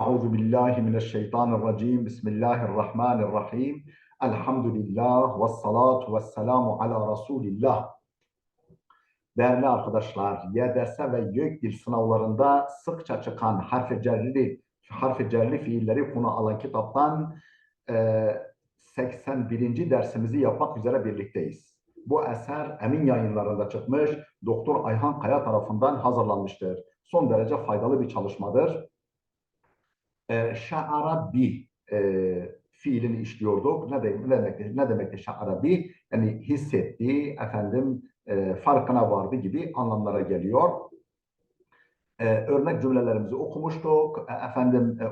أعوذ بالله من الشيطان الرجيم بسم الله الرحمن الرحيم الحمد لله والصلاة والسلام على رسول الله. Değerli arkadaşlar, YDS ve YÖK dil sınavlarında sıkça çıkan harfi cerli fiilleri konu alan kitaptan 81. dersimizi yapmak üzere birlikteyiz. Bu eser Emin Yayınları'nda çıkmış, Doktor Ayhan Kaya tarafından hazırlanmıştır. Son derece faydalı bir çalışmadır. Şa'ara bi fiilini işliyorduk. Ne demekti şa'ara bi? Yani hissetti, farkına vardı gibi anlamlara geliyor. Örnek cümlelerimizi okumuştuk.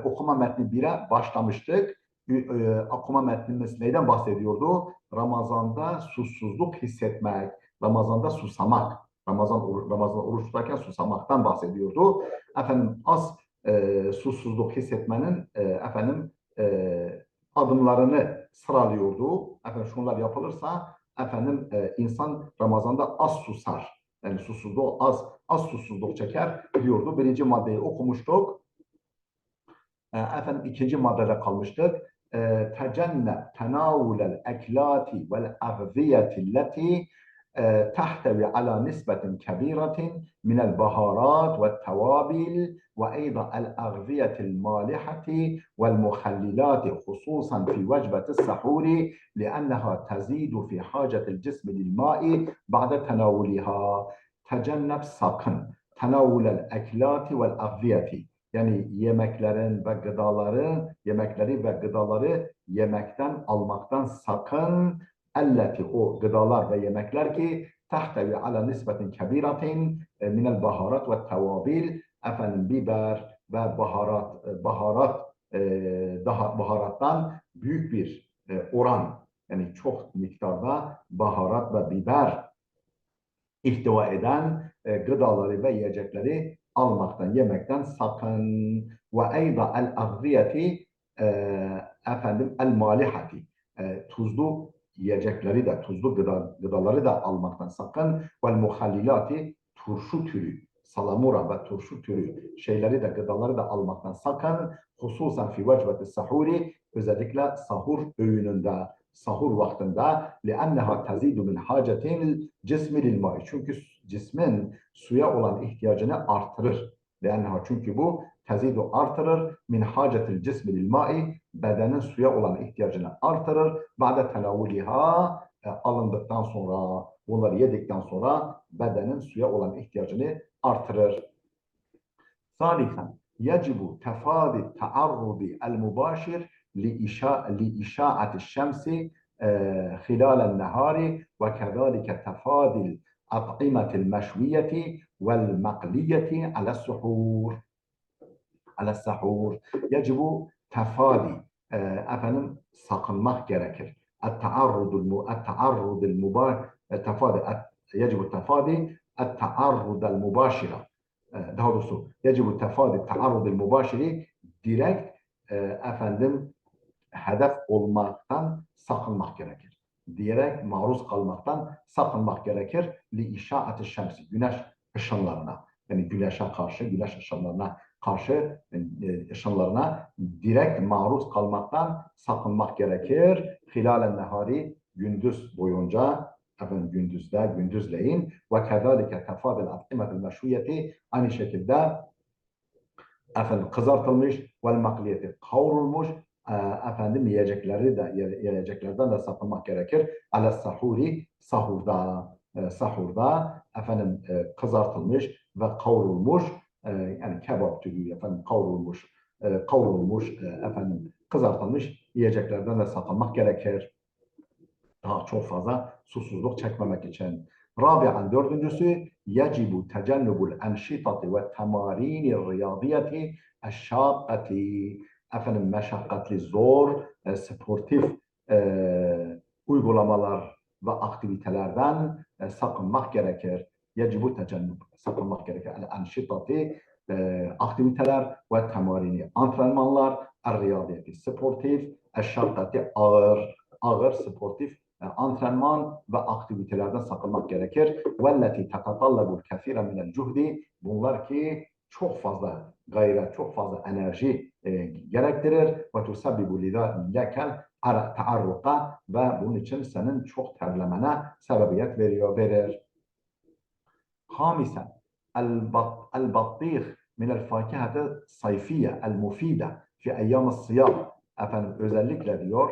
Okuma metni 1'e başlamıştık. Okuma metnimiz neyden bahsediyordu? Ramazanda susuzluk hissetmek, Ramazanda susamak. Ramazan oruç tutarken susamaktan bahsediyordu. Az susuzluk hissetmenin adımlarını sıralıyordu. Şunlar yapılırsa insan Ramazanda az susar. Yani susuzluğu az susuzluk çeker diyordu. Birinci maddeyi okumuştuk. İkinci maddede kalmıştık. Tecenne tenavulel eklati vel agziyeti leti تحتوي على نسبة كبيرة من البهارات والتوابل وأيضا الأغذية المالحة والمخللات خصوصا في وجبة السحور لأنها تزيد في حاجة الجسم للماء بعد تناولها. تجنب sakın تناول الأكلات والأغذية yani yemekleri ve gıdaları yemekten almaktan sakın. Elleti o gıdalar ve yemekler ki tahtevi ala nisbetin kebiratin minel baharat ve tevabil biber ve baharattan büyük bir oran yani çok miktarda baharat ve biber ihtiva eden gıdaları ve yiyecekleri almaktan, yemekten sakın. Ve eyda el-agziyeti el-malihati tuzlu yiyecekleri de, tuzlu gıdaları da almaktan sakın. Vel muhallilati turşu türü, salamura ve turşu türü şeyleri de, gıdaları da almaktan sakın. Hususen fi vecbeti sahuri, özellikle sahur öğününde, sahur vaktinde لِأَنَّهَا تَزِيدُ مِنْ حَاجَةٍ الْجِسْمِ لِلْمَاءِ çünkü cismin suya olan ihtiyacını artırır. Çünkü bu tezidu artırır min hacetil cismi lil ma'i bedenin suya olan ihtiyacını artırır. Ba'de tenavuliha alındıktan sonra bunları yedikten sonra bedenin suya olan ihtiyacını artırır. Salisen yecibu tefadi taarrudi el mubashir لإشاعة الشمس خلال النهار وكذلك تفادي الأطعمة المشوية والمقلية على السحور يجب تفادي sakınmak gerekir. التعرض المباشر يجب التفادي التعرض المباشرة daha doğrusu يجب التفادي التعرض المباشر direkt hedef olmaktan sakınmak gerekir. Direkt maruz kalmaktan sakınmak gerekir. لإشاعة الشمس güneş ışınlarına yani güneşe karşı, güneş ışınlarına karşı ışınlarına direkt maruz kalmaktan sakınmak gerekir. Hilalen nehari gündüz boyunca gündüzleyin ve kezalike tefadil at'imetil meşviyeti aynı şekilde kızartılmış vel makliyeti kavrulmuş yiyeceklerden de sakınmak gerekir. Ale sahuri sahurda kızartılmış ve kavrulmuş yani kebap türü kavrulmuş kızartılmış yiyeceklerden de sakınmak gerekir. Daha çok fazla susuzluk çekmemek için. Rabi'an dördüncüsü yecibu tecennubul enşitati ve temarini riyadiyeti eşşakkati meşakkatli zor sportif uygulamalar ve aktivitelerden sakınmak gerekir. Yecibu tecennub sakınmak gerekir. Enşitati aktiviteler ve temarini antrenmanlar riyadiyeti sportif eşşakkati ağır sportif antrenman ve aktivitelerden sakınmak gerekir. وَالَّتِي تَتَطَلَّبُ الْكَثِيرَ مِنَ الْجُهْدِ bunlar ki çok fazla gayret, çok fazla enerji gerektirir. Ve tusabbibu lekel taarruka ve bunun için senin çok terlemene sebebiyet verir. خامسا البطيخ من الفاكهة الصيفية المفيدة في أيام الصيام. Efendim özellikle diyor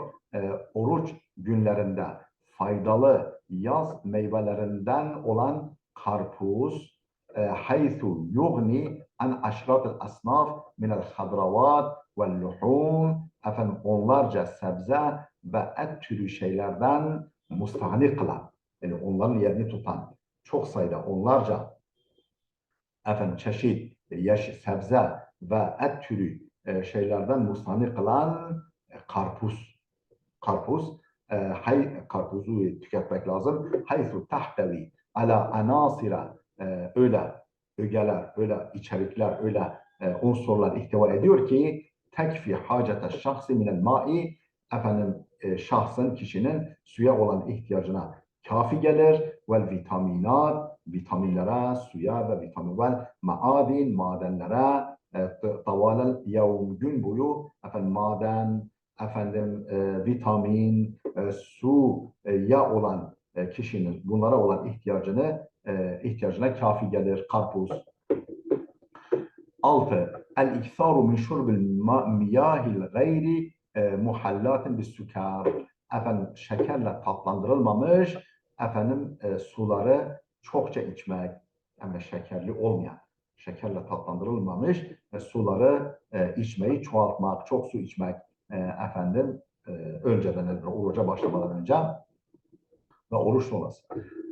oruç günlerinde faydalı yaz meyvelerinden olan karpuz haythu yugni an aşrat asnaf min el hadravat ve luhum, efendim onlarca sebze ve et türü şeylerden mustahni kılan, yani onların yerini tutan çok sayıda onlarca çeşit sebze ve et türü şeylerden mustahni kılan karpuz karpuzu tüketmek lazım. Haythu tahtevi ala anasira, öyle ögeler, öyle içerikler, öyle unsurlar ihtiva ediyor ki tekfi hacete şahsi minel mai, şahsın, kişinin suya olan ihtiyacına kafi gelir. Vel vitaminat, vitaminlere, suya ve vitamin maadin, madenlere tavalel yevm, gün boyu maden, vitamin, su ya olan kişinin bunlara olan ihtiyacına kafi gelir karpuz. 6. El-iksaru min şurbil miyahil gayri muhallatin bis sükar. Şekerle tatlandırılmamış suları çokça içmek. Şekerli olmayan, şekerle tatlandırılmamış suları içmeyi çoğaltmak, çok su içmek önceden, oruca başlamadan önce ve oruç sonrası,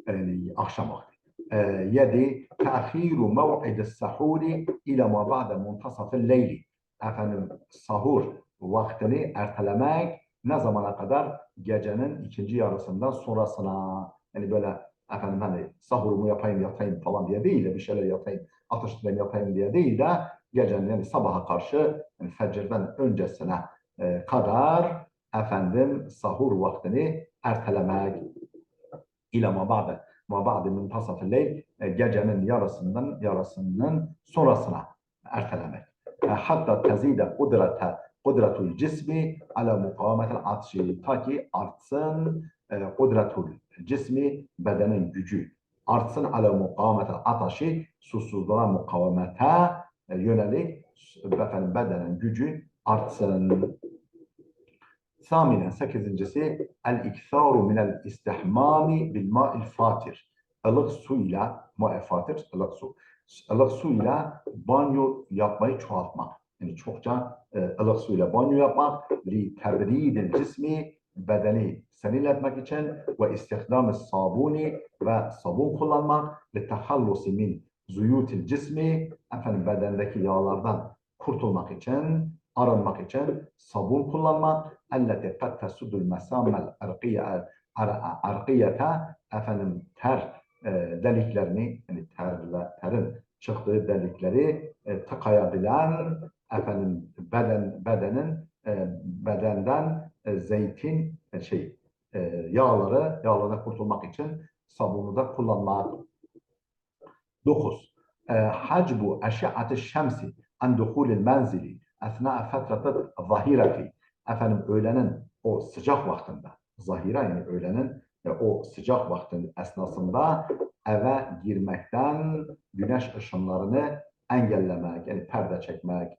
yani akşam vakti. 7. Te'khiru mev'idis sahuri ila ma ba'de muntasafil leyli. Sahur vaktini ertelemek ne zamana kadar? Gecenin ikinci yarısından sonrasına. Yani böyle sahurumu yapayım yatayım falan diye değil de, bir şeyler yapayım, atıştırayım yatayım diye değil de, gecenin yani sabaha karşı, yani fecirden öncesine kadar sahur vaktini ertelemek. İla ma ba'de muntasafil leyl, gecenin yarısının sonrasına ertelemek. Hatta tezide kudretul cismi ala mukavametel atşi, ta ki artsın kudretul cismi, bedenin gücü artsın, ala mukavametel ataşi, susuzluğa mukavemete yönelik bedenin gücü artsın. Saminen, 8.'si el-iktaru minel istihmami bil ma'il fatir. Ilık suyla, ma' fatir, ılık su. Ilık suyla banyo yapmayı çoğaltmak. Yani çokça ılık suyla banyo yapmak. Li tebridil cismi, bedeni serinletmek için, ve istihdam sabuni, ve sabun kullanmak. Li tehallusi min zuyutil cismi, bedendeki yağlardan kurtulmak için, arınmak için sabun kullanmak. Elleti kad tesudul mesamel arkiyete, ter deliklerini, yani terin çıktığı delikleri tıkayabilen bedenden zeytin yağlara kurtulmak için sabunu da kullanmak. 9. Hacbu eşi'ati şemsi an duhulil menzili esna fetratı zahireti. Öğlenin o sıcak vaktinde, zahire yani öğlenin o sıcak vaktin esnasında eve girmekten güneş ışınlarını engellemek, yani perde çekmek,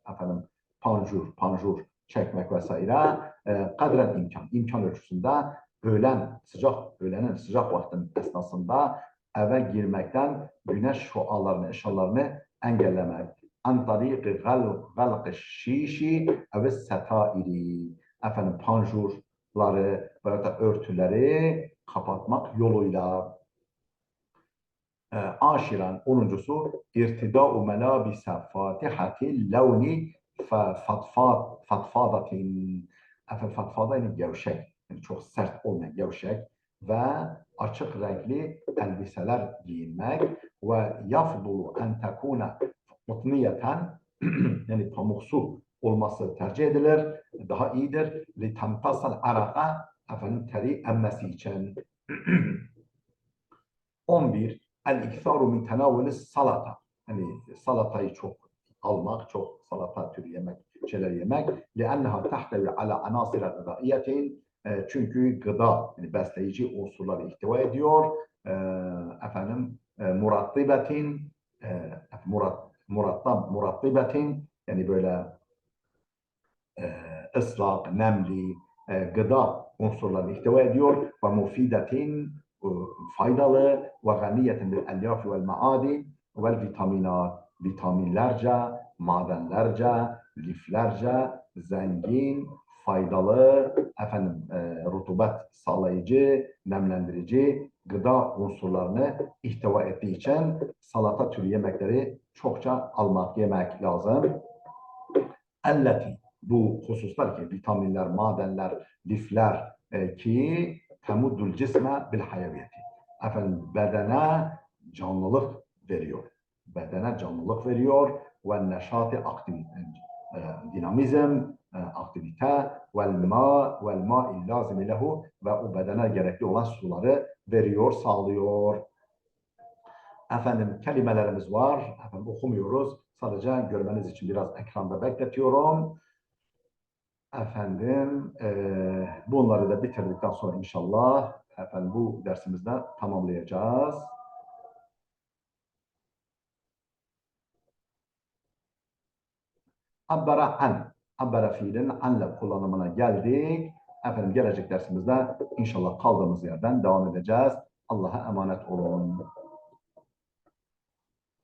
panjur çekmek vesaire, kadren imkan ölçüsünde öğlenin sıcak vaktin esnasında eve girmekten güneş şualarını, ışınlarını engellemek. An tariqi galq şişi ve setairi. Panjurları veya da örtüleri kapatmak yoluyla. Aşiren, 10.'su irtida'u melabise fatihati levni fatfadatin. Fatfada yani gevşek, yani çok sert olmayan gevşek ve açık renkli elbiseler giyinmek. Ve yafdulu en tekune mutniyeten, yani pamuksu olması tercih edilir, daha iyidir. Li temtasal araka, teri emmesi için. 11. El-iktaru min tenavulis salata. Yani salatayı çok almak, çok salata türü yemek, şeyler yemek. لأنها تحتوي على عناصر غذائية çünkü gıda, yani besleyici unsurları ihtiva ediyor. Efendim, murattibetin, murattibetin, yani böyle ıslak, nemli gıda unsurlarını ihtiva ediyor. Ve mufidetin, faydalı ve ganiyetin bil elyaf vel maadin vel vitaminat, vitaminlerce, madenlerce, liflerce zengin, faydalı, efendim, rutubet sağlayıcı, nemlendirici gıda unsurlarını ihtiva ettiği için salata türü yemekleri çokça almak, yemek lazım. Elleti, bu hususlar ki vitaminler, madenler, lifler ki temuddul cisme bil hayaviyeti. Efendim, bedene canlılık veriyor. Bedene canlılık veriyor ve neşati aktivite, dinamizm, aktivite vel ma illazimi lehu, ve o bedene gerekli olan suları veriyor, sağlıyor. Efendim, kelimelerimiz var. Efendim, okumuyoruz. Sadece görmeniz için biraz ekranda bekletiyorum. Efendim, bunları da bitirdikten sonra inşallah efendim bu dersimizde tamamlayacağız. Abbara an, abbara fiilin anla kullanımına geldik. Efendim, gelecek dersimizde inşallah kaldığımız yerden devam edeceğiz. Allah'a emanet olun.